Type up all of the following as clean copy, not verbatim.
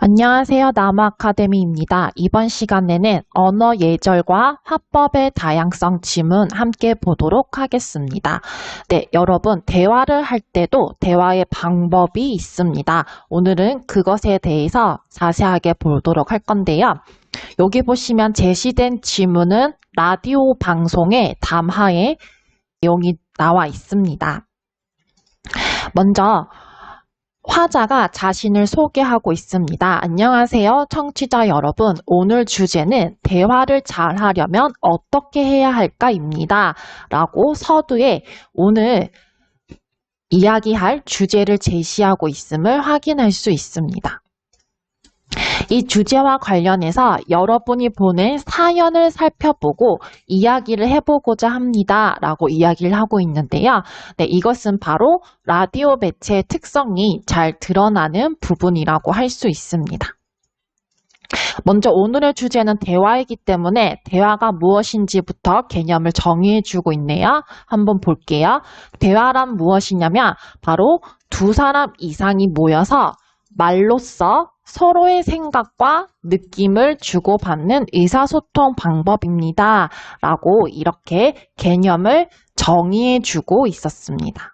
안녕하세요. 나무아카데미입니다. 이번 시간에는 언어 예절과 화법의 다양성 지문 함께 보도록 하겠습니다. 네, 여러분 대화를 할 때도 대화의 방법이 있습니다. 오늘은 그것에 대해서 자세하게 보도록 할 건데요. 여기 보시면 제시된 지문은 라디오 방송의 담화의 내용이 나와 있습니다. 먼저 화자가 자신을 소개하고 있습니다. 안녕하세요, 청취자 여러분. 오늘 주제는 대화를 잘하려면 어떻게 해야 할까입니다. 라고 서두에 오늘 이야기할 주제를 제시하고 있음을 확인할 수 있습니다. 이 주제와 관련해서 여러분이 보낸 사연을 살펴보고 이야기를 해보고자 합니다. 라고 이야기를 하고 있는데요. 네, 이것은 바로 라디오 매체의 특성이 잘 드러나는 부분이라고 할 수 있습니다. 먼저 오늘의 주제는 대화이기 때문에 대화가 무엇인지부터 개념을 정의해주고 있네요. 한번 볼게요. 대화란 무엇이냐면 바로 두 사람 이상이 모여서 말로써 서로의 생각과 느낌을 주고받는 의사소통 방법입니다. 라고 이렇게 개념을 정의해주고 있었습니다.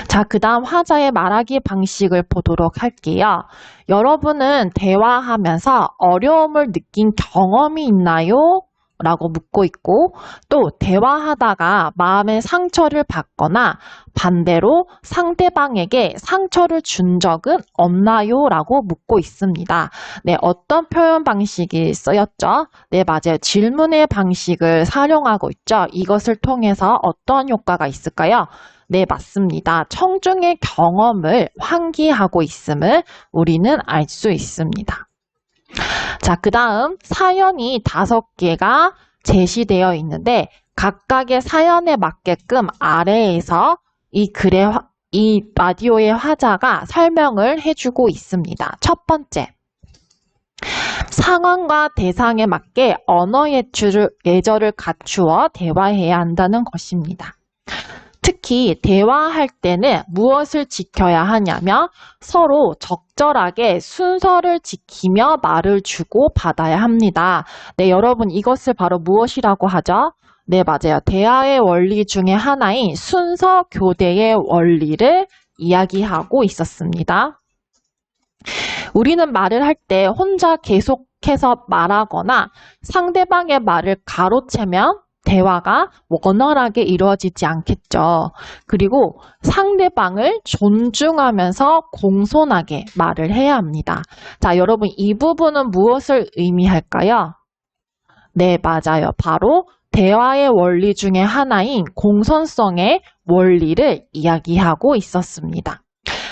자, 그 다음 화자의 말하기 방식을 보도록 할게요. 여러분은 대화하면서 어려움을 느낀 경험이 있나요? 라고 묻고 있고, 또 대화하다가 마음의 상처를 받거나 반대로 상대방에게 상처를 준 적은 없나요? 라고 묻고 있습니다. 네, 어떤 표현 방식이 쓰였죠? 네, 맞아요. 질문의 방식을 사용하고 있죠. 이것을 통해서 어떤 효과가 있을까요? 네, 맞습니다. 청중의 경험을 환기하고 있음을 우리는 알 수 있습니다. 자, 그 다음 사연이 5개가 제시되어 있는데 각각의 사연에 맞게끔 아래에서 이 라디오의 화자가 설명을 해주고 있습니다. 첫 번째, 상황과 대상에 맞게 언어 예절을 갖추어 대화해야 한다는 것입니다. 특히 대화할 때는 무엇을 지켜야 하냐면 서로 적절하게 순서를 지키며 말을 주고 받아야 합니다. 네, 여러분 이것을 바로 무엇이라고 하죠? 네, 맞아요. 대화의 원리 중에 하나인 순서 교대의 원리를 이야기하고 있었습니다. 우리는 말을 할 때 혼자 계속해서 말하거나 상대방의 말을 가로채면 대화가 원활하게 이루어지지 않겠죠. 그리고 상대방을 존중하면서 공손하게 말을 해야 합니다. 자, 여러분 이 부분은 무엇을 의미할까요? 네, 맞아요. 바로 대화의 원리 중에 하나인 공손성의 원리를 이야기하고 있었습니다.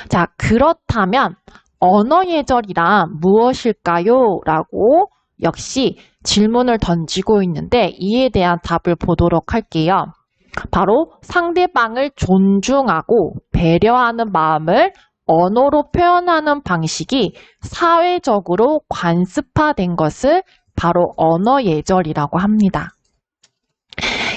자, 그렇다면 언어 예절이란 무엇일까요? 라고 역시 질문을 던지고 있는데 이에 대한 답을 보도록 할게요. 바로 상대방을 존중하고 배려하는 마음을 언어로 표현하는 방식이 사회적으로 관습화된 것을 바로 언어 예절이라고 합니다.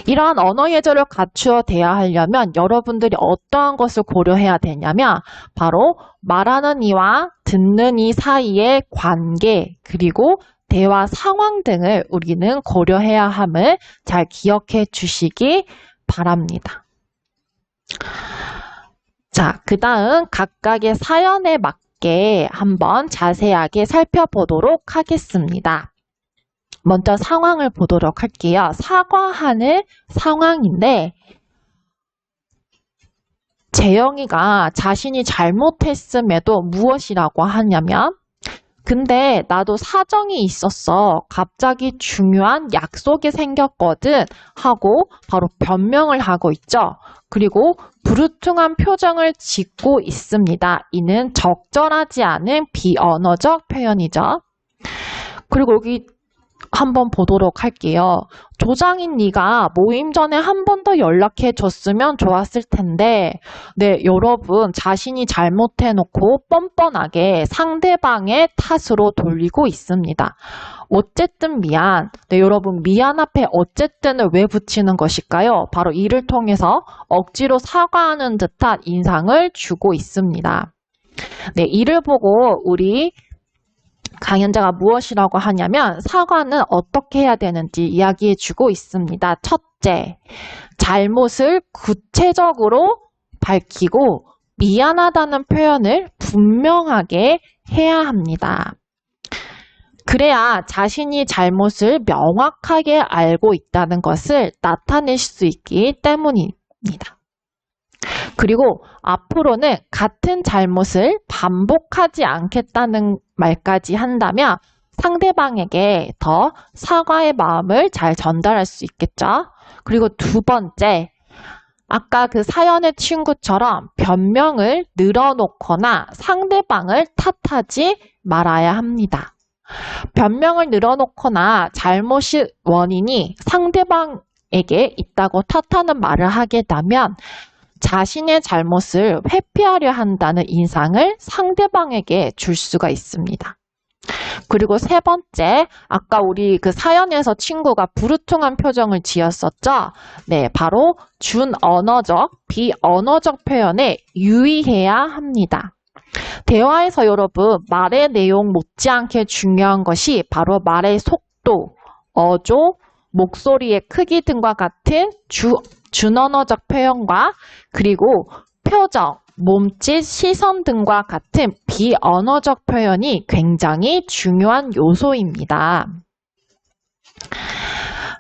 이러한 언어 예절을 갖추어 대화하려면 여러분들이 어떠한 것을 고려해야 되냐면 바로 말하는 이와 듣는 이 사이의 관계 그리고 대화 상황 등을 우리는 고려해야 함을 잘 기억해 주시기 바랍니다. 자, 그 다음 각각의 사연에 맞게 한번 자세하게 살펴보도록 하겠습니다. 먼저 상황을 보도록 할게요. 사과하는 상황인데 재영이가 자신이 잘못했음에도 무엇이라고 하냐면 근데 나도 사정이 있었어. 갑자기 중요한 약속이 생겼거든 하고 바로 변명을 하고 있죠. 그리고 부르퉁한 표정을 짓고 있습니다. 이는 적절하지 않은 비언어적 표현이죠. 그리고 여기 한번 보도록 할게요. 조장인 네가 모임 전에 한 번 더 연락해 줬으면 좋았을 텐데 네, 여러분 자신이 잘못해놓고 뻔뻔하게 상대방의 탓으로 돌리고 있습니다. 어쨌든 미안. 네, 여러분 미안 앞에 어쨌든을 왜 붙이는 것일까요? 바로 이를 통해서 억지로 사과하는 듯한 인상을 주고 있습니다. 네, 이를 보고 우리 강연자가 무엇이라고 하냐면 사과는 어떻게 해야 되는지 이야기해 주고 있습니다. 첫째, 잘못을 구체적으로 밝히고 미안하다는 표현을 분명하게 해야 합니다. 그래야 자신이 잘못을 명확하게 알고 있다는 것을 나타낼 수 있기 때문입니다. 그리고 앞으로는 같은 잘못을 반복하지 않겠다는 말까지 한다면 상대방에게 더 사과의 마음을 잘 전달할 수 있겠죠. 그리고 두 번째, 아까 그 사연의 친구처럼 변명을 늘어놓거나 상대방을 탓하지 말아야 합니다. 변명을 늘어놓거나 잘못의 원인이 상대방에게 있다고 탓하는 말을 하게 되면 자신의 잘못을 회피하려 한다는 인상을 상대방에게 줄 수가 있습니다. 그리고 세 번째, 아까 우리 그 사연에서 친구가 부르퉁한 표정을 지었었죠? 네, 바로 준언어적, 비언어적 표현에 유의해야 합니다. 대화에서 여러분, 말의 내용 못지않게 중요한 것이 바로 말의 속도, 어조, 목소리의 크기 등과 같은 준언어적 표현과 그리고 표정, 몸짓, 시선 등과 같은 비언어적 표현이 굉장히 중요한 요소입니다.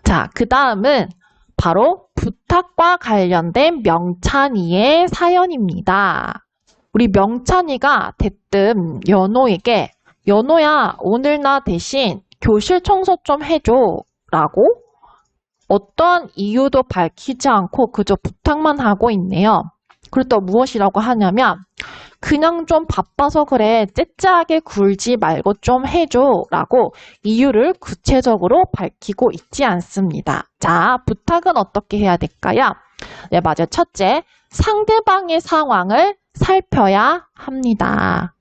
자, 그 다음은 바로 부탁과 관련된 명찬이의 사연입니다. 우리 명찬이가 대뜸 연호에게 연호야, 오늘 나 대신 교실 청소 좀 해줘 라고 어떠한 이유도 밝히지 않고 그저 부탁만 하고 있네요. 그리고 또 무엇이라고 하냐면 그냥 좀 바빠서 그래, 째째하게 굴지 말고 좀 해줘 라고 이유를 구체적으로 밝히고 있지 않습니다. 자, 부탁은 어떻게 해야 될까요? 네, 맞아요. 첫째, 상대방의 상황을 살펴야 합니다.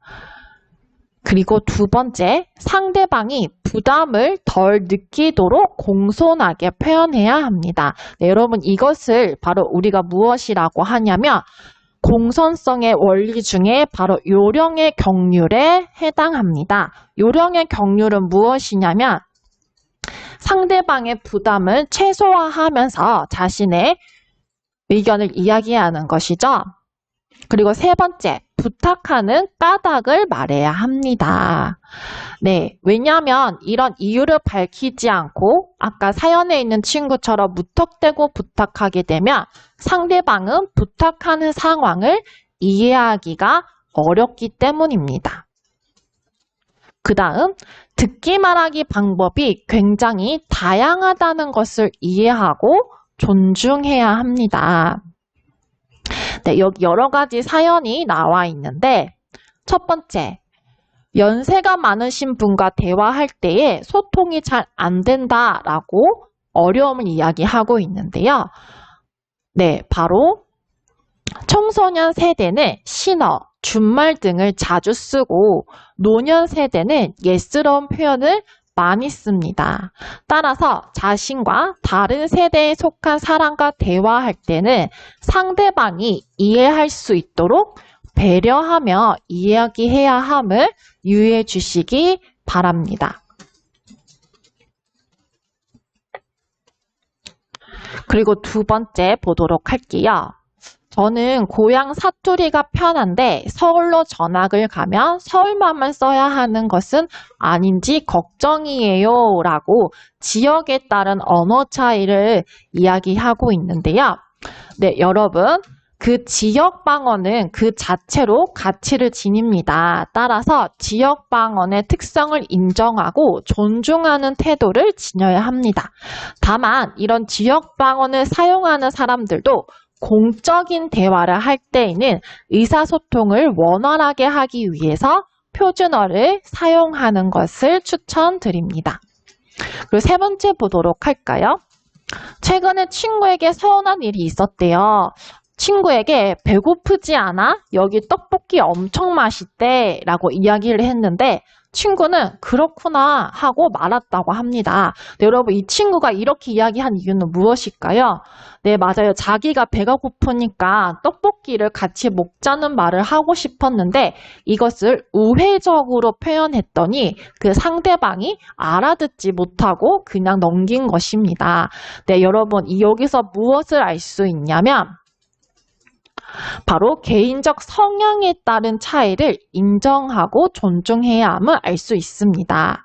그리고 두 번째, 상대방이 부담을 덜 느끼도록 공손하게 표현해야 합니다. 네, 여러분 이것을 바로 우리가 무엇이라고 하냐면 공손성의 원리 중에 바로 요령의 경륜에 해당합니다. 요령의 경륜은 무엇이냐면 상대방의 부담을 최소화하면서 자신의 의견을 이야기하는 것이죠. 그리고 세 번째, 부탁하는 까닭을 말해야 합니다. 네, 왜냐하면 이런 이유를 밝히지 않고 아까 사연에 있는 친구처럼 무턱대고 부탁하게 되면 상대방은 부탁하는 상황을 이해하기가 어렵기 때문입니다. 그 다음, 듣기 말하기 방법이 굉장히 다양하다는 것을 이해하고 존중해야 합니다. 네, 여기 여러 가지 사연이 나와 있는데 첫 번째, 연세가 많으신 분과 대화할 때에 소통이 잘 안 된다라고 어려움을 이야기하고 있는데요. 네, 바로 청소년 세대는 신어, 준말 등을 자주 쓰고 노년 세대는 예스러운 표현을 많이 씁니다. 따라서 자신과 다른 세대에 속한 사람과 대화할 때는 상대방이 이해할 수 있도록 배려하며 이야기해야 함을 유의해 주시기 바랍니다. 그리고 두 번째 보도록 할게요. 저는 고향 사투리가 편한데 서울로 전학을 가면 서울말만 써야 하는 것은 아닌지 걱정이에요 라고 지역에 따른 언어 차이를 이야기하고 있는데요. 네, 여러분, 그 지역 방언은 그 자체로 가치를 지닙니다. 따라서 지역 방언의 특성을 인정하고 존중하는 태도를 지녀야 합니다. 다만 이런 지역 방언을 사용하는 사람들도 공적인 대화를 할 때에는 의사소통을 원활하게 하기 위해서 표준어를 사용하는 것을 추천드립니다. 그리고 세 번째 보도록 할까요? 최근에 친구에게 서운한 일이 있었대요. 친구에게 배고프지 않아? 여기 떡볶이 엄청 맛있대 라고 이야기를 했는데 친구는 그렇구나 하고 말았다고 합니다. 네, 여러분 이 친구가 이렇게 이야기한 이유는 무엇일까요? 네, 맞아요. 자기가 배가 고프니까 떡볶이를 같이 먹자는 말을 하고 싶었는데 이것을 우회적으로 표현했더니 그 상대방이 알아듣지 못하고 그냥 넘긴 것입니다. 네, 여러분 여기서 무엇을 알 수 있냐면 바로 개인적 성향에 따른 차이를 인정하고 존중해야 함을 알 수 있습니다.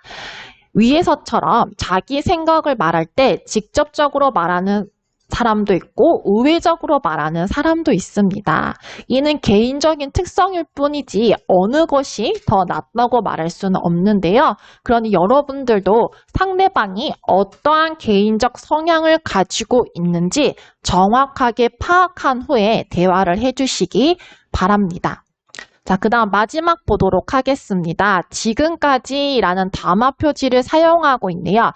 위에서처럼 자기 생각을 말할 때 직접적으로 말하는 사람도 있고 우회적으로 말하는 사람도 있습니다. 이는 개인적인 특성일 뿐이지 어느 것이 더 낫다고 말할 수는 없는데요. 그러니 여러분들도 상대방이 어떠한 개인적 성향을 가지고 있는지 정확하게 파악한 후에 대화를 해주시기 바랍니다. 자, 그 다음 마지막 보도록 하겠습니다. 지금까지라는 담화 표지를 사용하고 있네요.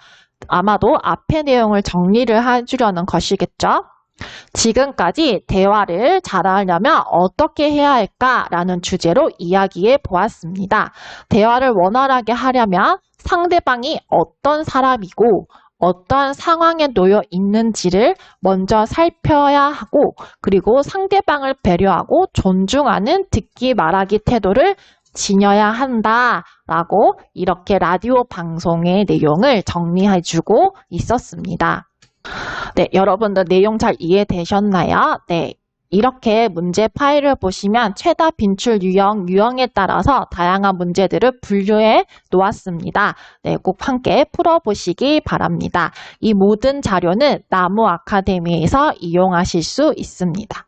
아마도 앞의 내용을 정리를 해주려는 것이겠죠. 지금까지 대화를 잘하려면 어떻게 해야 할까라는 주제로 이야기해 보았습니다. 대화를 원활하게 하려면 상대방이 어떤 사람이고 어떠한 상황에 놓여 있는지를 먼저 살펴야 하고 그리고 상대방을 배려하고 존중하는 듣기 말하기 태도를 지녀야 한다라고 이렇게 라디오 방송의 내용을 정리해주고 있었습니다. 네, 여러분들 내용 잘 이해되셨나요? 네, 이렇게 문제 파일을 보시면 최다 빈출 유형에 따라서 다양한 문제들을 분류해 놓았습니다. 네, 꼭 함께 풀어보시기 바랍니다. 이 모든 자료는 나무 아카데미에서 이용하실 수 있습니다.